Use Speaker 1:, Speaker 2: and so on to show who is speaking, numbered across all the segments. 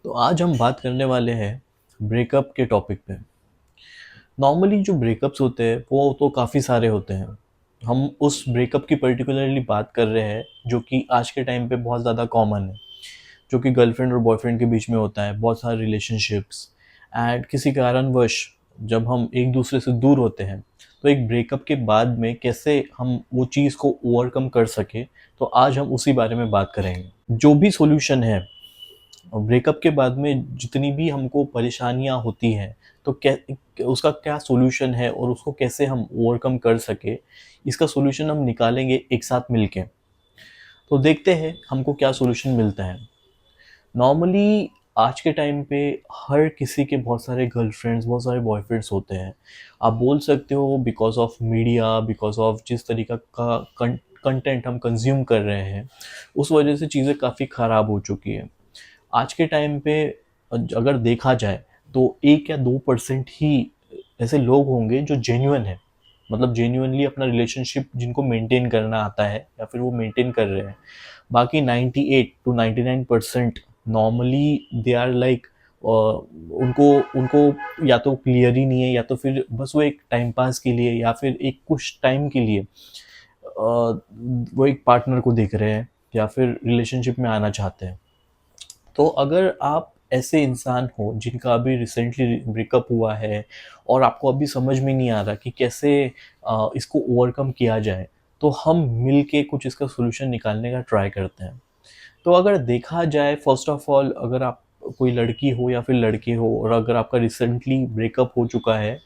Speaker 1: तो आज हम बात करने वाले हैं ब्रेकअप के टॉपिक पे। नॉर्मली जो ब्रेकअप्स होते हैं वो तो काफ़ी सारे होते हैं। हम उस ब्रेकअप की पर्टिकुलरली बात कर रहे हैं जो कि आज के टाइम पे बहुत ज़्यादा कॉमन है, जो कि गर्लफ्रेंड और बॉयफ्रेंड के बीच में होता है, बहुत सारे रिलेशनशिप्स। एंड किसी कारणवश जब हम एक दूसरे से दूर होते हैं तो एक ब्रेकअप के बाद में कैसे हम वो चीज़ को ओवरकम कर सके, तो आज हम उसी बारे में बात करेंगे। जो भी सॉल्यूशन है ब्रेकअप के बाद में, जितनी भी हमको परेशानियाँ होती हैं, तो कै उसका क्या सॉल्यूशन है और उसको कैसे हम ओवरकम कर सकें, इसका सॉल्यूशन हम निकालेंगे एक साथ मिलके। तो देखते हैं हमको क्या सॉल्यूशन मिलता है। नॉर्मली आज के टाइम पे हर किसी के बहुत सारे गर्लफ्रेंड्स, बहुत सारे बॉयफ्रेंड्स होते हैं। आप बोल सकते हो because of media, because of जिस तरीक़ा का कंटेंट हम कंज़्यूम कर रहे हैं, उस वजह से चीज़ें काफ़ी ख़राब हो चुकी हैं। आज के टाइम पे अगर देखा जाए तो 1 या 2% ही ऐसे लोग होंगे जो जेन्युइन हैं, मतलब जेन्युइनली अपना रिलेशनशिप जिनको मेंटेन करना आता है या फिर वो मेंटेन कर रहे हैं। बाकी 98 to 99% normally they are like उनको उनको या तो क्लियर ही नहीं है, या तो फिर बस वो एक टाइम पास के लिए या फिर एक कुछ टाइम के लिए वो एक पार्टनर को देख रहे हैं या फिर रिलेशनशिप में आना चाहते हैं। तो अगर आप ऐसे इंसान हो जिनका अभी रिसेंटली ब्रेकअप हुआ है और आपको अभी समझ में नहीं आ रहा कि कैसे इसको ओवरकम किया जाए, तो हम मिल के कुछ इसका सॉल्यूशन निकालने का ट्राई करते हैं। तो अगर देखा जाए, फर्स्ट ऑफ ऑल, अगर आप कोई लड़की हो या फिर लड़के हो और अगर आपका रिसेंटली ब्रेकअप हो चुका है,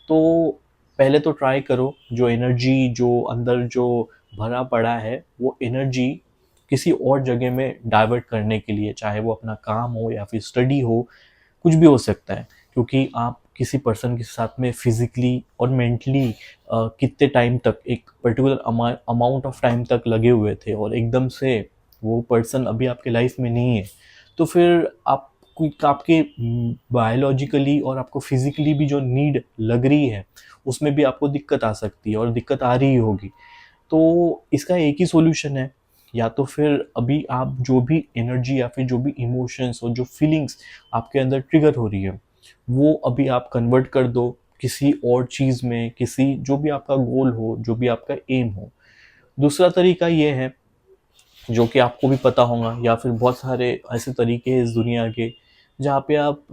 Speaker 1: तो पहले तो ट्राई करो जो एनर्जी जो अंदर जो भरा पड़ा है, वो एनर्जी किसी और जगह में डाइवर्ट करने के लिए, चाहे वो अपना काम हो या फिर स्टडी हो, कुछ भी हो सकता है। क्योंकि आप किसी पर्सन के साथ में फिजिकली और मेंटली कितने टाइम तक, एक पर्टिकुलर अमाउंट ऑफ टाइम तक लगे हुए थे और एकदम से वो पर्सन अभी आपके लाइफ में नहीं है, तो फिर आप आपके बायोलॉजिकली और आपको फिजिकली भी जो नीड लग रही है, उसमें भी आपको दिक्कत आ सकती है और दिक्कत आ रही होगी। तो इसका एक ही सॉल्यूशन है, या तो फिर अभी आप जो भी एनर्जी या फिर जो भी इमोशंस और जो फीलिंग्स आपके अंदर ट्रिगर हो रही है, वो अभी आप कन्वर्ट कर दो किसी और चीज़ में, किसी जो भी आपका गोल हो, जो भी आपका एम हो। दूसरा तरीका ये है, जो कि आपको भी पता होगा, या फिर बहुत सारे ऐसे तरीके हैं इस दुनिया के, जहाँ पे आप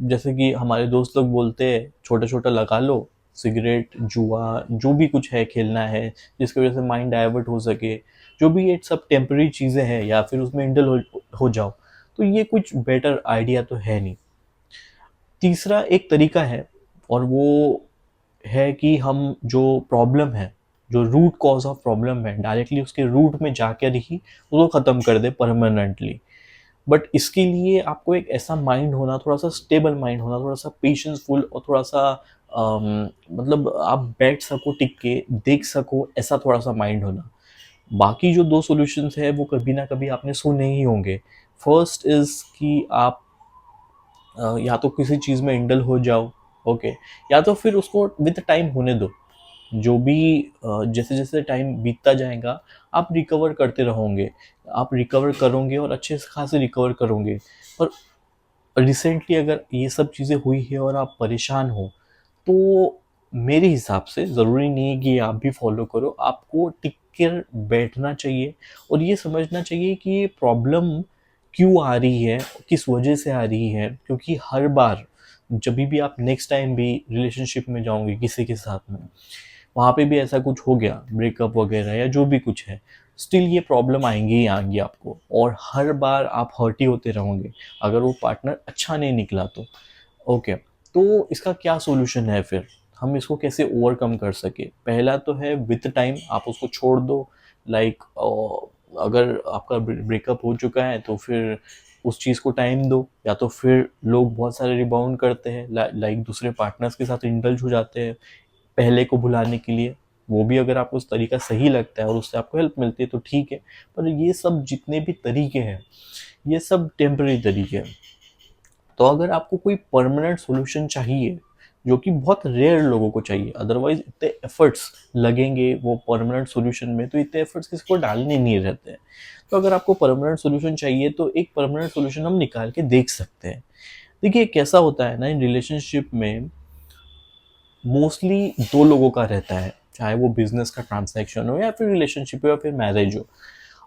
Speaker 1: जैसे कि हमारे दोस्त लोग बोलते हैं, छोटा-छोटा लगा लो, सिगरेट, जुआ, जो भी कुछ है खेलना है, जिसकी वजह से माइंड डाइवर्ट हो सके। जो भी ये सब टेम्परेरी चीज़ें हैं, या फिर उसमें इंडल हो जाओ, तो ये कुछ बेटर आइडिया तो है नहीं। तीसरा एक तरीका है, और वो है कि हम जो प्रॉब्लम है, जो रूट कॉज़ ऑफ प्रॉब्लम है, डायरेक्टली उसके रूट में जाकर ही उसको ख़त्म कर दें परमानेंटली। बट इसके लिए आपको एक ऐसा माइंड होना, थोड़ा-सा स्टेबल माइंड होना, थोड़ा-सा पेशेंसफुल और थोड़ा-सा मतलब आप बैठ सको, टिक के देख सको, ऐसा थोड़ा-सा माइंड होना। बाकी जो 2 सॉल्यूशंस हैं वो कभी ना कभी आपने सुने ही होंगे। फर्स्ट इज़ कि आप या तो किसी चीज़ में इंडल हो जाओ, ओके, या तो फिर उसको विद टाइम होने दो। जो भी जैसे-जैसे टाइम बीतता जाएगा, आप रिकवर करते रहोगे। आप रिकवर करोगे और अच्छे से खासे रिकवर करोगे। और रिसेंटली अगर ये सब चीज़ें हुई है और आप परेशान हो, तो मेरे हिसाब से ज़रूरी नहीं है कि आप भी फ़ॉलो करो। आपको टिक कर बैठना चाहिए और ये समझना चाहिए कि ये प्रॉब्लम क्यों आ रही है, किस वजह से आ रही है। क्योंकि हर बार जभी भी आप नेक्स्ट टाइम भी रिलेशनशिप में जाओगे किसी के साथ में, वहाँ पे भी ऐसा कुछ हो गया, ब्रेकअप वगैरह या जो भी कुछ है, स्टिल ये प्रॉब्लम आएँगी ही आएँगी आपको, और हर बार आप हर्ट ही होते रहोगे, अगर वो पार्टनर अच्छा नहीं निकला तो। ओके, तो इसका क्या सॉल्यूशन है फिर? हम इसको कैसे ओवरकम कर सकें? पहला तो है विद टाइम आप उसको छोड़ दो। लाइक अगर आपका ब्रेकअप हो चुका है तो फिर उस चीज़ को टाइम दो, या तो फिर लोग बहुत सारे रिबाउंड करते हैं, लाइक दूसरे पार्टनर्स के साथ इंडल्ज हो जाते हैं पहले को भुलाने के लिए। वो भी अगर आपको उस तरीका सही लगता है और उससे आपको हेल्प मिलती है तो ठीक है, पर ये सब जितने भी तरीके हैं, ये सब टेम्परेरी तरीके हैं। तो अगर आपको कोई परमानेंट सॉल्यूशन चाहिए, जो कि बहुत रेयर लोगों को चाहिए। अदरवाइज इतने एफर्ट्स लगेंगे वो परमानेंट सोल्यूशन में, तो इतने एफर्ट्स किसी को डालने नहीं रहते हैं। तो अगर आपको परमानेंट सोल्यूशन चाहिए तो एक परमानेंट सोल्यूशन हम निकाल के देख सकते हैं। देखिए कैसा होता है ना, इन रिलेशनशिप में मोस्टली दो लोगों का रहता है, चाहे वो बिजनेस का ट्रांसैक्शन हो या फिर रिलेशनशिप हो या फिर मैरिज हो।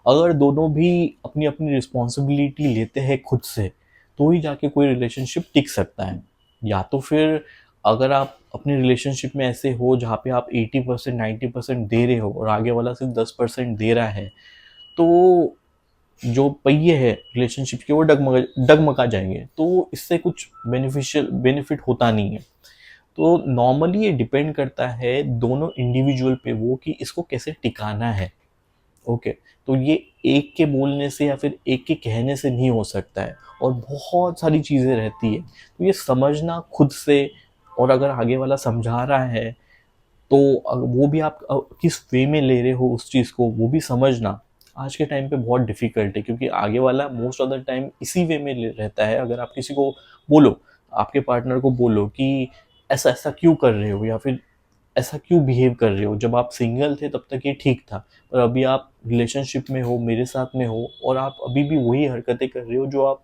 Speaker 1: अगर दोनों भी अपनी अपनी रिस्पॉन्सिबिलिटी लेते हैं खुद से, तो ही जाके कोई रिलेशनशिप टिक सकता है। या तो फिर अगर आप अपनी रिलेशनशिप में ऐसे हो जहाँ पे आप 80% 90% दे रहे हो और आगे वाला सिर्फ 10% दे रहा है, तो जो पहिए है रिलेशनशिप के वो डगमगा जाएंगे, तो इससे कुछ बेनिफिट होता नहीं है। तो नॉर्मली ये डिपेंड करता है दोनों इंडिविजुअल पे वो कि इसको कैसे टिकाना है। ओके, तो ये एक के बोलने से या फिर एक के कहने से नहीं हो सकता है, और बहुत सारी चीज़ें रहती है। तो ये समझना खुद से, और अगर आगे वाला समझा रहा है तो वो भी आप किस वे में ले रहे हो उस चीज़ को वो भी समझना आज के टाइम पे बहुत डिफिकल्ट है, क्योंकि आगे वाला मोस्ट ऑफ द टाइम इसी वे में रहता है। अगर आप किसी को बोलो, आपके पार्टनर को बोलो कि ऐसा ऐसा क्यों कर रहे हो, या फिर ऐसा क्यों बिहेव कर रहे हो, जब आप सिंगल थे तब तक ये ठीक था, पर अभी आप रिलेशनशिप में हो, मेरे साथ में हो, और आप अभी भी वही हरकतें कर रहे हो जो आप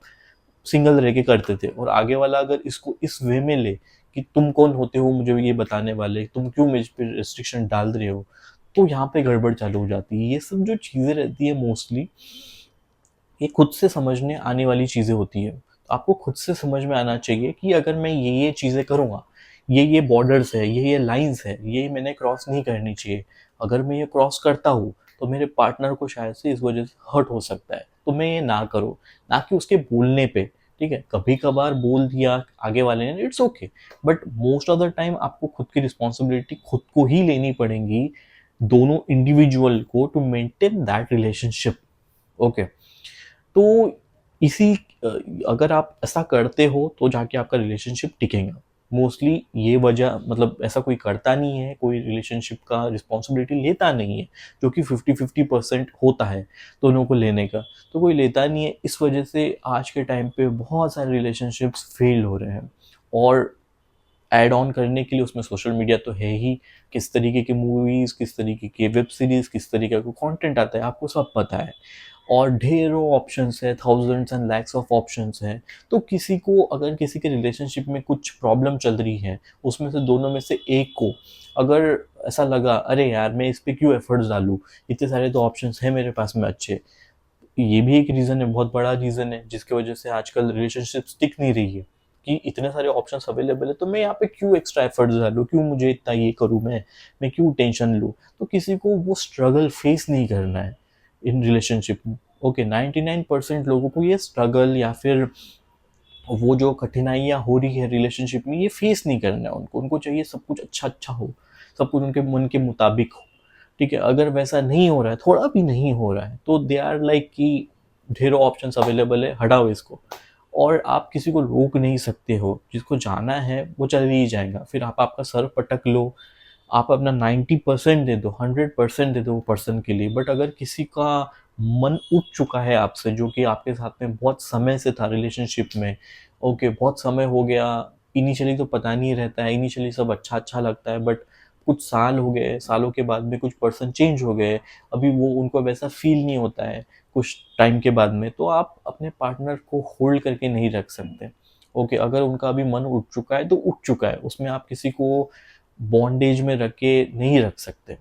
Speaker 1: सिंगल रह के करते थे। और आगे वाला अगर इसको इस वे में ले कि तुम कौन होते हो मुझे ये बताने वाले, तुम क्यों मुझ पर रिस्ट्रिक्शन डाल रहे हो, तो यहाँ पे गड़बड़ चालू हो जाती है। ये सब जो चीज़ें रहती है मोस्टली ये खुद से समझने आने वाली चीज़ें होती है। तो आपको खुद से समझ में आना चाहिए कि अगर मैं ये चीज़ें करूँगा, ये बॉर्डर्स है, ये लाइंस है, ये मैंने क्रॉस नहीं करनी चाहिए। अगर मैं ये क्रॉस करता हूँ तो मेरे पार्टनर को शायद से इस वजह से हर्ट हो सकता है, तो मैं ये ना करूँ। ना कि उसके बोलने पे, ठीक है, कभी कभार बोल दिया आगे वाले ने, it's okay, but most of the time आपको खुद की रिस्पॉन्सिबिलिटी खुद को ही लेनी पड़ेगी, दोनों इंडिविजुअल को, to maintain that relationship. Okay, तो इसी अगर आप ऐसा करते हो तो जाके आपका रिलेशनशिप टिकेगा। मोस्टली ये वजह, मतलब ऐसा कोई करता नहीं है, कोई रिलेशनशिप का रिस्पॉन्सिबिलिटी लेता नहीं है, जो कि 50-50% होता है दोनों को लेने का, तो कोई लेता नहीं है। इस वजह से आज के टाइम पे बहुत सारे रिलेशनशिप्स फेल हो रहे हैं। और ऐड ऑन करने के लिए उसमें सोशल मीडिया तो है ही, किस तरीके की मूवीज़, किस तरीके की वेब सीरीज़, किस तरीके का कंटेंट आता है आपको सब पता है। और ढेरों ऑप्शंस है, thousands and lakhs of options हैं। तो किसी को अगर किसी के रिलेशनशिप में कुछ प्रॉब्लम चल रही है, उसमें से दोनों में से एक को अगर ऐसा लगा अरे यार मैं इस पे क्यों एफर्ट्स डालूँ, इतने सारे तो ऑप्शंस हैं मेरे पास में अच्छे, ये भी एक रीज़न है, बहुत बड़ा रीज़न है जिसकी वजह से आजकल रिलेशनशिप टिक नहीं रही है, कि इतने सारे ऑप्शंस अवेलेबल है, तो मैं यहाँ पे क्यों एक्स्ट्रा एफर्ट्स डालूँ, क्यों मुझे इतना ये करूँ, मैं क्यों टेंशन लूँ। तो किसी को वो स्ट्रगल फेस नहीं करना है इन रिलेशनशिप में। ओके, 99% लोगों को ये स्ट्रगल या फिर वो जो कठिनाइयाँ हो रही है रिलेशनशिप में ये फेस नहीं करना है उनको। उनको चाहिए सब कुछ अच्छा अच्छा हो, सब कुछ उनके मन के मुताबिक हो, ठीक है। अगर वैसा नहीं हो रहा है, थोड़ा भी नहीं हो रहा है, तो दे आर लाइक कि ढेरों ऑप्शंस अवेलेबल है, हटाओ इसको। और आप किसी को रोक नहीं सकते हो, जिसको जाना है वो चल ही जाएगा। फिर आप आपका सर पटक लो, आप अपना 90% दे दो, 100% दे दो वो पर्सन के लिए। बट अगर किसी का मन उठ चुका है आपसे, जो कि आपके साथ में बहुत समय से था रिलेशनशिप में, ओके, बहुत समय हो गया, इनिशियली तो पता नहीं रहता है, इनिशियली सब अच्छा अच्छा लगता है, बट कुछ साल हो गए, सालों के बाद में कुछ पर्सन चेंज हो गए, अभी वो उनको वैसा फील नहीं होता है कुछ टाइम के बाद में, तो आप अपने पार्टनर को होल्ड करके नहीं रख सकते। ओके, अगर उनका अभी मन उठ चुका है तो उठ चुका है, उसमें आप किसी को बॉन्डेज में रख के नहीं रख सकते।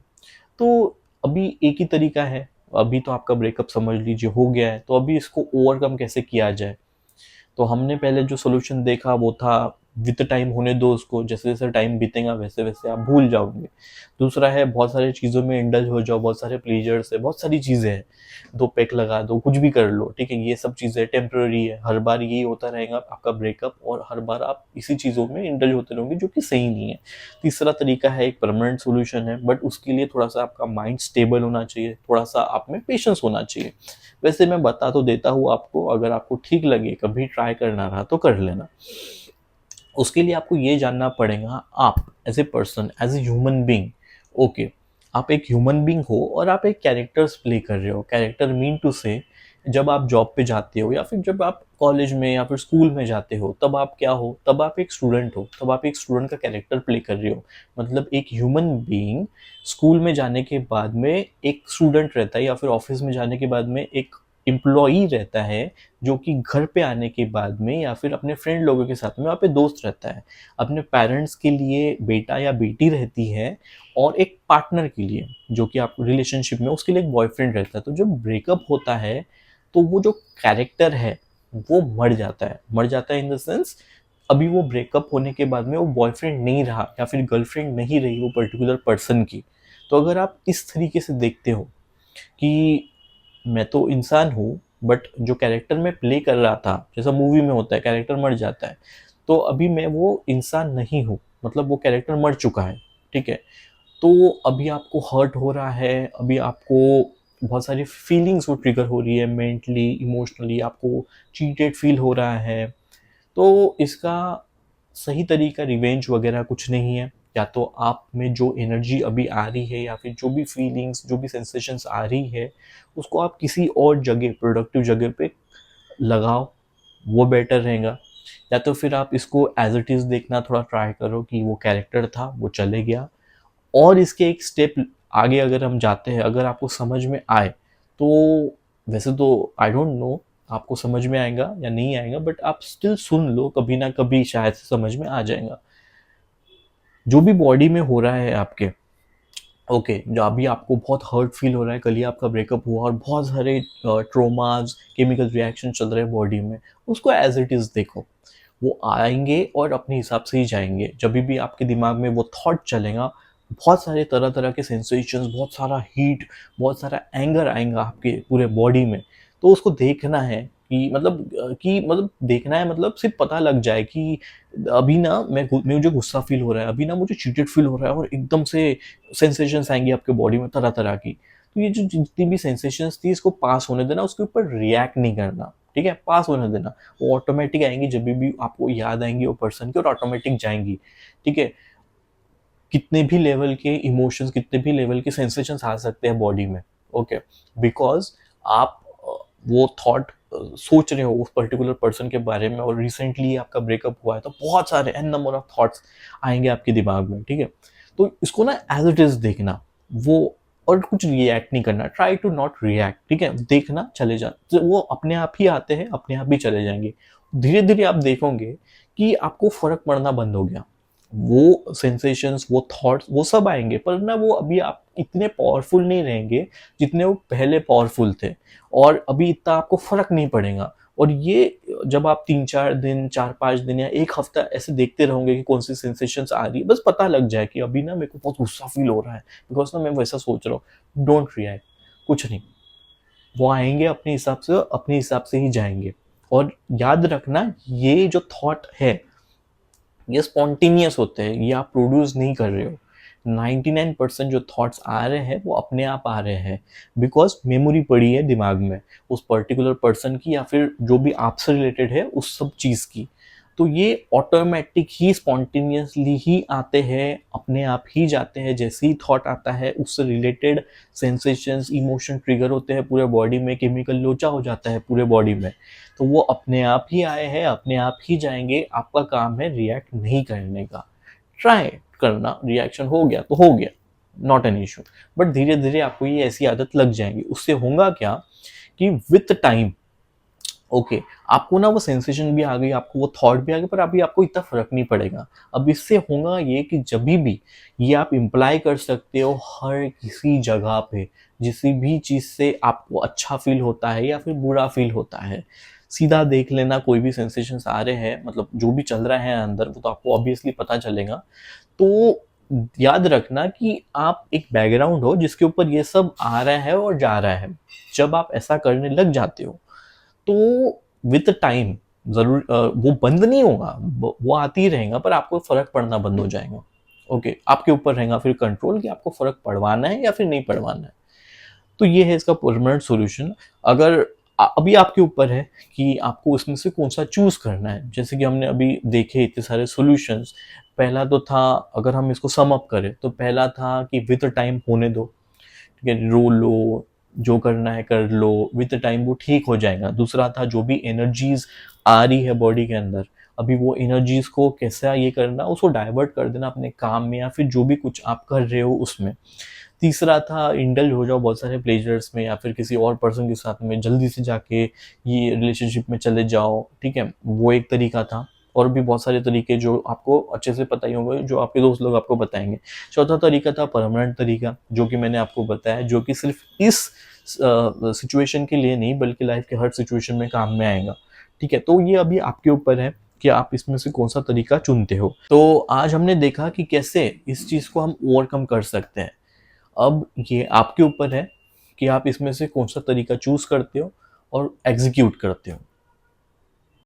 Speaker 1: तो अभी एक ही तरीका है, अभी तो आपका ब्रेकअप समझ लीजिए हो गया है, तो अभी इसको ओवरकम कैसे किया जाए। तो हमने पहले जो सोल्यूशन देखा वो था विद टाइम होने दो उसको, जैसे जैसे टाइम बीतेगा वैसे वैसे आप भूल जाओगे। दूसरा है बहुत सारी चीज़ों में इंडल्ज हो जाओ, बहुत सारे प्लीजर्स है, बहुत सारी चीज़ें हैं, दो पैक लगा दो, कुछ भी कर लो, ठीक है, ये सब चीज़ें टेम्प्रेरी है, हर बार यही होता रहेगा आपका ब्रेकअप, और हर बार आप इसी चीज़ों में इंडल्ज होते रहोगे जो कि सही नहीं है। तीसरा तरीका है एक परमानेंट सोल्यूशन है, बट उसके लिए थोड़ा सा आपका माइंड स्टेबल होना चाहिए, थोड़ा सा आप में पेशेंस होना चाहिए। वैसे मैं बता तो देता हूँ आपको, अगर आपको ठीक लगे कभी ट्राई करना रहा तो कर लेना। उसके लिए आपको ये जानना पड़ेगा, आप as a person, as a human being, okay, आप एक ह्यूमन बींग हो और आप एक कैरेक्टर्स प्ले कर रहे हो। कैरेक्टर मीन टू से जब आप जॉब पे जाते हो या फिर जब आप कॉलेज में या फिर स्कूल में जाते हो, तब आप क्या हो, तब आप एक स्टूडेंट हो, तब आप एक स्टूडेंट का कैरेक्टर प्ले कर रहे हो। मतलब एक ह्यूमन बीइंग स्कूल में जाने के बाद में एक स्टूडेंट रहता है, या फिर ऑफिस में जाने के बाद में एक एम्प्लॉई रहता है, जो कि घर पे आने के बाद में या फिर अपने फ्रेंड लोगों के साथ में वहाँ पे दोस्त रहता है। अपने पेरेंट्स के लिए बेटा या बेटी रहती है, और एक पार्टनर के लिए जो कि आप रिलेशनशिप में, उसके लिए एक बॉयफ्रेंड रहता है। तो जब ब्रेकअप होता है तो वो जो कैरेक्टर है वो मर जाता है। मर जाता है इन द सेंस, अभी वो ब्रेकअप होने के बाद में वो बॉयफ्रेंड नहीं रहा या फिर गर्लफ्रेंड नहीं रही वो पर्टिकुलर पर्सन की। तो अगर आप इस तरीके से देखते हो कि मैं तो इंसान हूँ, बट जो कैरेक्टर मैं प्ले कर रहा था, जैसा मूवी में होता है कैरेक्टर मर जाता है, तो अभी मैं वो इंसान नहीं हूँ, मतलब वो कैरेक्टर मर चुका है। ठीक है, तो अभी आपको हर्ट हो रहा है, अभी आपको बहुत सारी फीलिंग्स वो ट्रिगर हो रही है, मेंटली इमोशनली आपको चीटेड फील हो रहा है। तो इसका सही तरीका रिवेंज वगैरह कुछ नहीं है। या तो आप में जो एनर्जी अभी आ रही है या फिर जो भी फीलिंग्स, जो भी सेंसेशंस आ रही है, उसको आप किसी और जगह, प्रोडक्टिव जगह पे लगाओ, वो बेटर रहेगा। या तो फिर आप इसको एज इट इज़ देखना थोड़ा ट्राई करो कि वो कैरेक्टर था, वो चले गया। और इसके एक स्टेप आगे अगर हम जाते हैं, अगर आपको समझ में आए तो, वैसे तो आई डोंट नो आपको समझ में आएगा या नहीं आएगा, बट आप स्टिल सुन लो, कभी ना कभी शायद से समझ में आ जाएगा। जो भी बॉडी में हो रहा है आपके, ओके, जो अभी आपको बहुत हर्ट फील हो रहा है, कल ही आपका ब्रेकअप हुआ और बहुत सारे ट्रोमाज, केमिकल रिएक्शन चल रहे हैं बॉडी में, उसको एज इट इज़ देखो। वो आएंगे और अपने हिसाब से ही जाएंगे। जब भी आपके दिमाग में वो थॉट चलेगा, बहुत सारे तरह तरह के सेंसेशंस, बहुत सारा हीट, बहुत सारा एंगर आएगा आपके पूरे बॉडी में। तो उसको देखना है कि देखना है, मतलब सिर्फ पता लग जाए कि अभी ना मुझे गुस्सा फील हो रहा है, अभी ना मुझे चीटेड फील हो रहा है, और एकदम से सेंसेशंस आएंगी आपके बॉडी में तरह तरह की। तो ये जो जितनी भी सेंसेशंस थी, इसको पास होने देना, उसके ऊपर रिएक्ट नहीं करना। ठीक है, पास होने देना। वो ऑटोमेटिक आएंगी, जब भी आपको याद आएंगी वो पर्सन की, और ऑटोमेटिक जाएंगी। ठीक है, कितने भी लेवल के इमोशंस, कितने भी लेवल के सेंसेशंस आ सकते हैं बॉडी में। ओके, बिकॉज आप वो थॉट सोच रहे हो उस पर्टिकुलर पर्सन के बारे में, और रिसेंटली आपका ब्रेकअप हुआ है, तो बहुत सारे एन नंबर ऑफ थॉट्स आएंगे आपके दिमाग में। ठीक है, तो इसको ना एज इट इज देखना, वो, और कुछ रिएक्ट नहीं करना, ट्राई टू नॉट रिएक्ट। ठीक है, देखना, चले जा, तो वो अपने आप ही आते हैं, अपने आप ही चले जाएंगे। धीरे धीरे आप देखोगे कि आपको फर्क पड़ना बंद हो गया। वो सेंसेशंस, वो थॉट्स, वो सब आएंगे, पर ना वो अभी आप इतने पावरफुल नहीं रहेंगे जितने वो पहले पावरफुल थे, और अभी इतना आपको फर्क नहीं पड़ेगा। और ये जब आप 3-4 दिन, 4-5 दिन या एक हफ्ता ऐसे देखते रहोगे कि कौन सी सेंसेशंस आ रही है, बस पता लग जाए कि अभी ना मेरे को बहुत गुस्सा फील हो रहा है, बिकॉज ना मैं वैसा सोच रहा हूँ। डोंट रिएक्ट, कुछ नहीं, वो आएंगे अपने हिसाब से, अपने हिसाब से ही जाएंगे। और याद रखना, ये जो थॉट है ये स्पॉन्टेनियस होते हैं, ये आप प्रोड्यूस नहीं कर रहे हो। 99% जो थॉट्स आ रहे हैं वो अपने आप आ रहे हैं, बिकॉज मेमोरी पड़ी है दिमाग में उस पर्टिकुलर पर्सन की, या फिर जो भी आपसे रिलेटेड है उस सब चीज़ की। तो ये ऑटोमेटिक ही, स्पॉन्टेनियसली ही आते हैं, अपने आप ही जाते हैं। जैसे ही थॉट आता है, उससे रिलेटेड सेंसेशंस, इमोशन ट्रिगर होते हैं पूरे बॉडी में, केमिकल लोचा हो जाता है पूरे बॉडी में। तो वो अपने आप ही आए हैं, अपने आप ही जाएंगे। आपका काम है रिएक्ट नहीं करने का। ट्राई करना, रिएक्शन हो गया तो हो गया, नॉट एन इशू। बट धीरे धीरे आपको ये ऐसी आदत लग जाएगी। उससे होगा क्या कि विथ टाइम, ओके, आपको ना वो सेंसेशन भी आ गई, आपको वो थॉट भी आ गई, पर अभी आपको इतना फर्क नहीं पड़ेगा। अब इससे होगा ये कि जब भी ये आप इम्प्लाई कर सकते हो हर किसी जगह पे, जिसी भी चीज़ से आपको अच्छा फील होता है या फिर बुरा फील होता है, सीधा देख लेना। कोई भी सेंसेशंस आ रहे हैं, मतलब जो भी चल रहा है अंदर, वो तो आपको ऑब्वियसली पता चलेगा। तो याद रखना कि आप एक बैकग्राउंड हो जिसके ऊपर ये सब आ रहा है और जा रहा है। जब आप ऐसा करने लग जाते हो, तो विद टाइम जरूर वो बंद नहीं होगा, वो आती ही रहेगा, पर आपको फर्क पड़ना बंद हो जाएगा। ओके, आपके ऊपर रहेगा फिर कंट्रोल कि आपको फर्क पड़वाना है या फिर नहीं पड़वाना है। तो ये है इसका परमानेंट सॉल्यूशन। अगर अभी आपके ऊपर है कि आपको उसमें से कौन सा चूज करना है। जैसे कि हमने अभी देखे इतने सारे सॉल्यूशंस। पहला तो था, अगर हम इसको सम अप करें, तो पहला था कि विद टाइम होने दो। ठीक है, रो लो, जो करना है कर लो, विद टाइम वो ठीक हो जाएगा। दूसरा था जो भी एनर्जीज आ रही है बॉडी के अंदर, अभी वो एनर्जीज को कैसा ये करना, उसको डाइवर्ट कर देना अपने काम में या फिर जो भी कुछ आप कर रहे हो उसमें। तीसरा था इंडल्ज हो जाओ बहुत सारे प्लेजर्स में या फिर किसी और पर्सन के साथ में जल्दी से जाके ये रिलेशनशिप में चले जाओ, ठीक है, वो एक तरीका था। और भी बहुत सारे तरीके जो आपको अच्छे से पता ही होंगे, जो आपके दोस्त लोग आपको बताएंगे। चौथा तरीका था परमानेंट तरीका, जो कि मैंने आपको बताया, जो कि सिर्फ इस सिचुएशन के लिए नहीं बल्कि लाइफ के हर सिचुएशन में काम में आएगा, ठीक है। तो ये अभी आपके ऊपर है कि आप इसमें से कौन सा तरीका चुनते हो। तो आज हमने देखा कि कैसे इस चीज को हम ओवरकम कर सकते हैं। अब ये आपके ऊपर है कि आप इसमें से कौन सा तरीका चूज करते हो और एग्जीक्यूट करते हो।